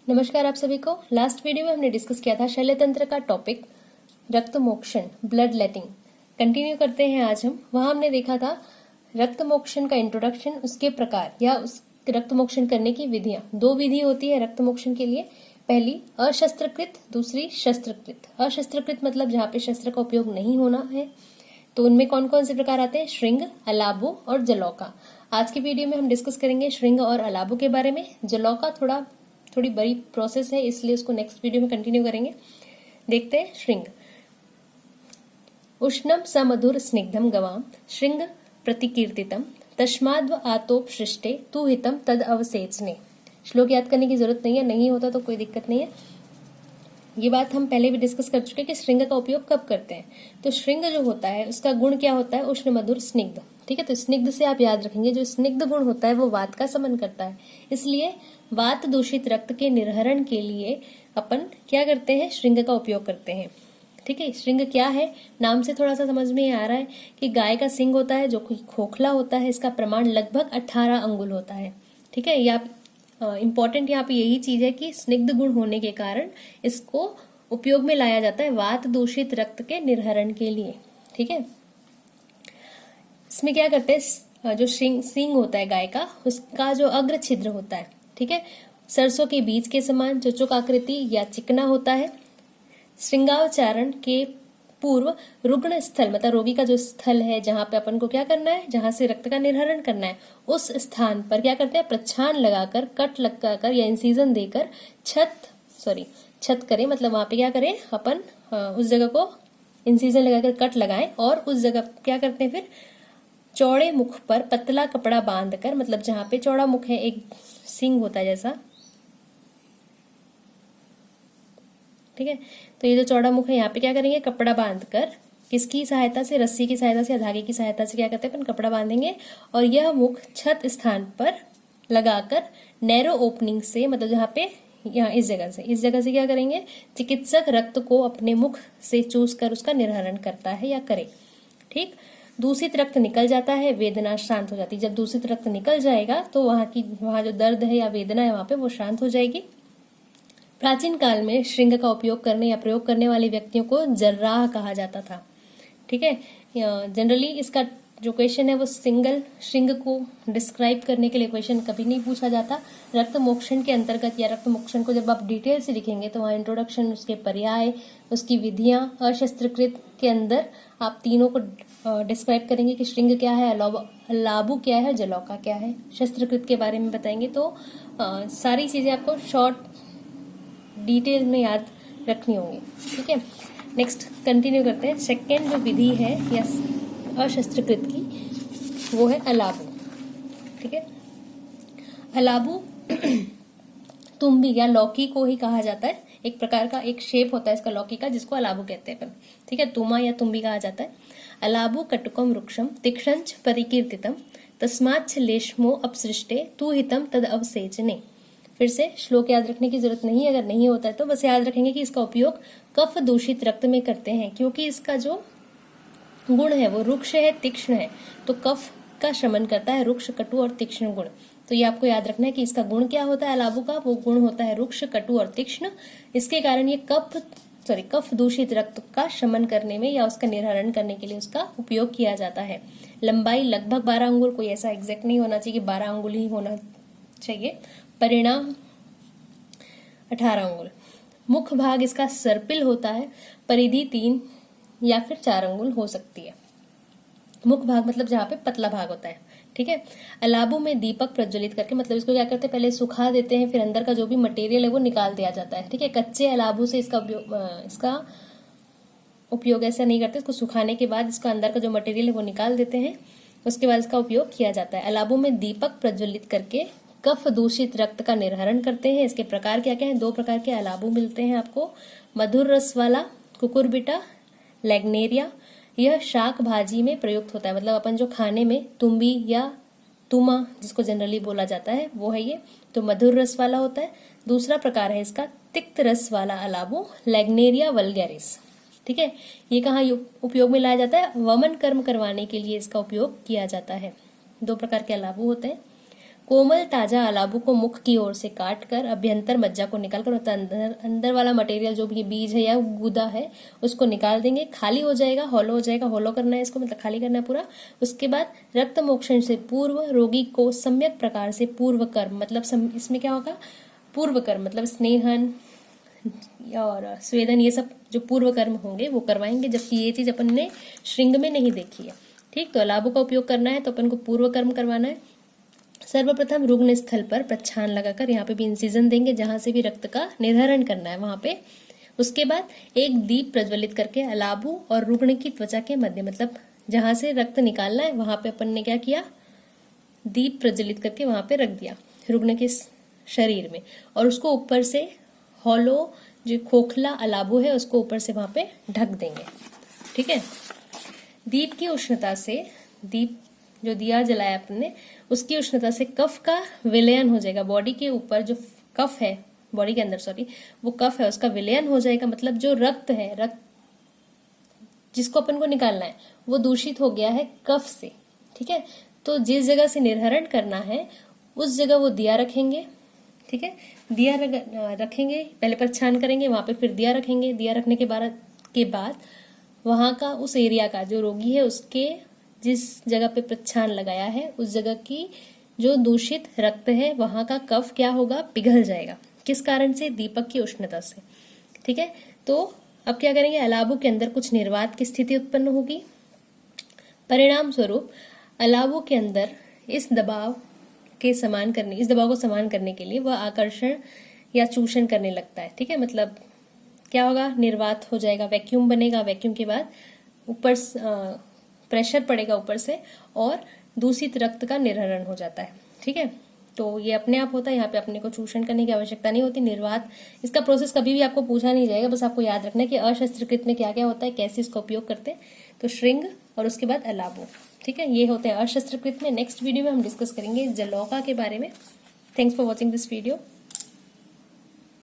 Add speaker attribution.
Speaker 1: नमस्कार आप सभी को। लास्ट वीडियो में हमने डिस्कस किया था शल्य तंत्र का टॉपिक रक्त मोक्षण, ब्लड लेटिंग। कंटिन्यू करते हैं आज हम। वहां हमने देखा था रक्त मोक्षण का इंट्रोडक्शन, उसके प्रकार या उस रक्त मोक्षण करने की विधियां। दो विधि होती है रक्त मोक्षण के लिए, पहली अशस्त्रकृत, दूसरी शस्त्रकृत। अशस्त्रकृत मतलब जहाँ पे शस्त्र का उपयोग नहीं होना है। तो उनमें कौन कौन से प्रकार आते हैं? श्रृंग, अलाबु और जलौका। आज की वीडियो में हम डिस्कस करेंगे श्रृंग और अलाबु के बारे में। जलौका थोड़ी बड़ी प्रोसेस है, इसलिए उसको नेक्स्ट वीडियो में कंटिन्यू करेंगे। देखते हैं श्रृंग। उष्णम समधुर स्निग्धम गवाम श्रृंग प्रतिकीर्तितम तस्माद्व आतोप सृष्टे तु हितम तद अवसेचने। श्लोक याद करने की जरूरत नहीं है, नहीं होता तो कोई दिक्कत नहीं है। ये बात हम पहले भी डिस्कस कर चुके हैं कि श्रृंग का उपयोग कब करते हैं। तो श्रृंग जो होता है उसका गुण क्या होता है? उष्ण मधुर स्निग्ध। ठीक है, तो स्निग्ध से आप याद रखेंगे, जो स्निग्ध गुण होता है वो वात का समन करता है। इसलिए वात दूषित रक्त के निर्हरण के लिए अपन क्या करते हैं? श्रृंग का उपयोग करते हैं। ठीक है, श्रृंग क्या है? नाम से थोड़ा सा समझ में आ रहा है कि गाय का सिंग होता है जो खोखला होता है। इसका प्रमाण लगभग 18 अंगुल होता है। ठीक है, या इम्पोर्टेंट यहाँ पे यही चीज है कि स्निग्ध गुण होने के कारण इसको उपयोग में लाया जाता है वात दूषित रक्त के निर्हरण के लिए। ठीक है, इसमें क्या करते हैं? जो सींग होता है गाय का, उसका जो अग्र छिद्र होता है, ठीक है, सरसों के बीज के समान चुचुक आकृति या चिकना होता है। श्रृंगावचारण के पूर्व रुग्ण स्थल, मतलब रोगी का जो स्थल है जहां पे अपन को क्या करना है, जहां से रक्त का निर्हरण करना है, उस स्थान पर क्या करते हैं? प्रच्छान लगाकर, कट लगाकर या इंसीजन देकर छत करें। मतलब वहां पे क्या करें अपन? उस जगह को इंसीजन लगाकर कट लगाएं और उस जगह क्या करते हैं फिर? चौड़े मुख पर पतला कपड़ा बांधकर, मतलब जहां पे चौड़ा मुख है, एक सिंग होता है जैसा, ठीक है, तो ये जो चौड़ा मुख है यहाँ पे क्या करेंगे? कपड़ा बांधकर, किसकी सहायता से? रस्सी की सहायता से या धागे की सहायता से क्या करते हैं अपन? कपड़ा बांधेंगे और यह मुख छत स्थान पर लगाकर नैरो ओपनिंग से, मतलब जहाँ पे यहाँ इस जगह से क्या करेंगे? चिकित्सक रक्त को अपने मुख से चूस कर उसका निर्हरण करता है या करे। ठीक, दूषित रक्त निकल जाता है, वेदना शांत हो जाती है। जब दूषित रक्त निकल जाएगा तो वहां जो दर्द है या वेदना है वहां पे वो शांत हो जाएगी। प्राचीन काल में श्रृंग का उपयोग करने या प्रयोग करने वाले व्यक्तियों को जर्राह कहा जाता था। ठीक है, जनरली इसका जो क्वेश्चन है वो सिंगल श्रृंग को डिस्क्राइब करने के लिए क्वेश्चन कभी नहीं पूछा जाता। रक्त मोक्षण के अंतर्गत या रक्त मोक्षण को जब आप डिटेल से लिखेंगे तो वहाँ इंट्रोडक्शन, उसके पर्याय, उसकी विधियां, अशस्त्रकृत के अंदर आप तीनों को डिस्क्राइब करेंगे कि श्रृंग क्या है, अलाबु क्या है, जलौका क्या है। शस्त्रकृत के बारे में बताएंगे। तो सारी चीजें आपको शॉर्ट डिटेल में याद रखनी होंगी। ठीक है, नेक्स्ट कंटिन्यू करते हैं। सेकेंड जो विधि है या अशस्त्रकृत की, वो है अलाबु। ठीक है, अलाबु तुम्बी या लौकी को ही कहा जाता है। एक प्रकार का एक शेप होता है इसका लौकी का, जिसको अलाबु कहते हैं अपन। ठीक है, तुमा या तुम्बी कहा जाता है। अलाबु कटुकम वृक्षम तीक्ष्णंच परिकीर्तितम तस्माच्छ लेशमो अपसृष्टे तु हितम तद अवसेचने। फिर से श्लोक याद रखने की जरूरत नहीं है, अगर नहीं होता है तो बस याद रखेंगे कि इसका उपयोग कफ दूषित रक्त में करते हैं, क्योंकि इसका जो गुण है वो रुक्ष है, तीक्ष्ण है, तो कफ का शमन करता है रुक्ष, कटु और तीक्ष्ण गुण। तो ये आपको याद रखना है कि इसका गुण क्या होता है अलाबु का? वो गुण होता है रुक्ष, कटु और तीक्ष्ण। इसके कारण ये कफ दूषित रक्त का शमन करने में या उसका निर्हरण करने के लिए उसका उपयोग किया जाता है। लंबाई लगभग 12 अंगुल, कोई ऐसा एग्जैक्ट नहीं होना चाहिए कि 12 अंगुल ही होना चाहिए। परिणाम 18 अंगुल। मुख्य भाग इसका सर्पिल होता है। परिधि 3 या फिर 4 अंगुल हो सकती है। मुख्य भाग मतलब जहाँ पे पतला भाग होता है। ठीक है, अलाबु में दीपक प्रज्वलित करके, मतलब इसको क्या करते हैं? पहले सुखा देते हैं, फिर अंदर का जो भी मटेरियल है वो निकाल दिया जाता है। ठीक है, कच्चे अलाबु से इसका उपयोग ऐसा नहीं करते। इसको सुखाने के बाद इसका अंदर का जो मटेरियल है वो निकाल देते हैं, उसके बाद इसका उपयोग किया जाता है। अलाबु में दीपक प्रज्वलित करके कफ दूषित रक्त का निर्हरण करते हैं। इसके प्रकार क्या क्या है? 2 प्रकार के अलाबु मिलते हैं आपको। मधुर रस वाला कुकुरबिटा लैग्नेरिया, यह शाक भाजी में प्रयुक्त होता है। मतलब अपन जो खाने में तुम्बी या तुमा जिसको जनरली बोला जाता है वो है ये, तो मधुर रस वाला होता है। दूसरा प्रकार है इसका तिक्त रस वाला अलाबु, लैग्नेरिया वल्गैरिस। ठीक है, ये कहाँ उपयोग में लाया जाता है? वमन कर्म करवाने के लिए इसका उपयोग किया जाता है। 2 प्रकार के अलाबु होते हैं। कोमल ताजा अलाबू को मुख की ओर से काटकर अभ्यंतर मज्जा को निकालकर अंदर वाला मटेरियल जो भी बीज है या गुदा है उसको निकाल देंगे। खाली हो जाएगा, हॉलो हो जाएगा। हॉलो करना है इसको, मतलब खाली करना है पूरा। उसके बाद रक्त मोक्षण से पूर्व रोगी को सम्यक प्रकार से पूर्व कर्म, मतलब इसमें क्या होगा, पूर्व कर्म मतलब स्नेहन और स्वेदन, ये सब जो पूर्व कर्म होंगे वो करवाएंगे, जबकि ये चीज अपन ने श्रृंग में नहीं देखी है। ठीक, तो अलाबू का उपयोग करना है तो अपन को पूर्व कर्म करवाना है। सर्वप्रथम रुग्ण स्थल पर प्रच्छान लगाकर यहाँ पे भी इंसिजन देंगे, जहां से भी रक्त का निर्धारण करना है वहां पे। उसके बाद एक दीप प्रज्वलित करके अलाबू और रुग्ण की त्वचा के मध्य, मतलब जहां से रक्त निकालना है वहां पे अपन ने क्या किया, दीप प्रज्वलित करके वहां पे रख दिया रुग्ण के शरीर में, और उसको ऊपर से हॉलो जो खोखला अलाबू है उसको ऊपर से वहां पे ढक देंगे। ठीक है, दीप की उष्णता से, दीप जो दिया जलाया अपन ने उसकी उष्णता से कफ का विलयन हो जाएगा। बॉडी के ऊपर जो कफ है, बॉडी के अंदर सॉरी, वो कफ है उसका विलयन हो जाएगा, मतलब जो रक्त है, रक्त जिसको अपन को निकालना है वो दूषित हो गया है कफ से। ठीक है, तो जिस जगह से निर्हरण करना है उस जगह वो दिया रखेंगे। ठीक है, दिया रखेंगे, पहले प्रच्छान करेंगे, वहां पे फिर दिया रखेंगे। दिया रखने के बाद वहां का उस एरिया का जो रोगी है उसके जिस जगह पे प्रच्छान लगाया है उस जगह की जो दूषित रक्त है वहां का कफ क्या होगा, पिघल जाएगा। किस कारण से, दीपक की उष्णता से। ठीक है, तो अब क्या करेंगे, अलाबू के अंदर कुछ निर्वात की स्थिति उत्पन्न होगी। परिणाम स्वरूप अलाबू के अंदर इस दबाव को समान करने के लिए वह आकर्षण या चूषण करने लगता है। ठीक है, मतलब क्या होगा, निर्वात हो जाएगा, वैक्यूम बनेगा। वैक्यूम के बाद ऊपर प्रेशर पड़ेगा ऊपर से और दूषित रक्त का निर्हरण हो जाता है। ठीक है, तो ये अपने आप होता है, यहाँ पे अपने को चूषण करने की आवश्यकता नहीं होती। निर्वात, इसका प्रोसेस कभी भी आपको पूछा नहीं जाएगा, बस आपको याद रखना है कि अशस्त्रकृत में क्या क्या होता है, कैसे इसका उपयोग करते हैं। तो श्रृंग और उसके बाद अलाबू। ठीक है, ये होते हैं अशस्त्रकृत में। नेक्स्ट वीडियो में हम डिस्कस करेंगे जलौका के बारे में। Thanks for watching this video.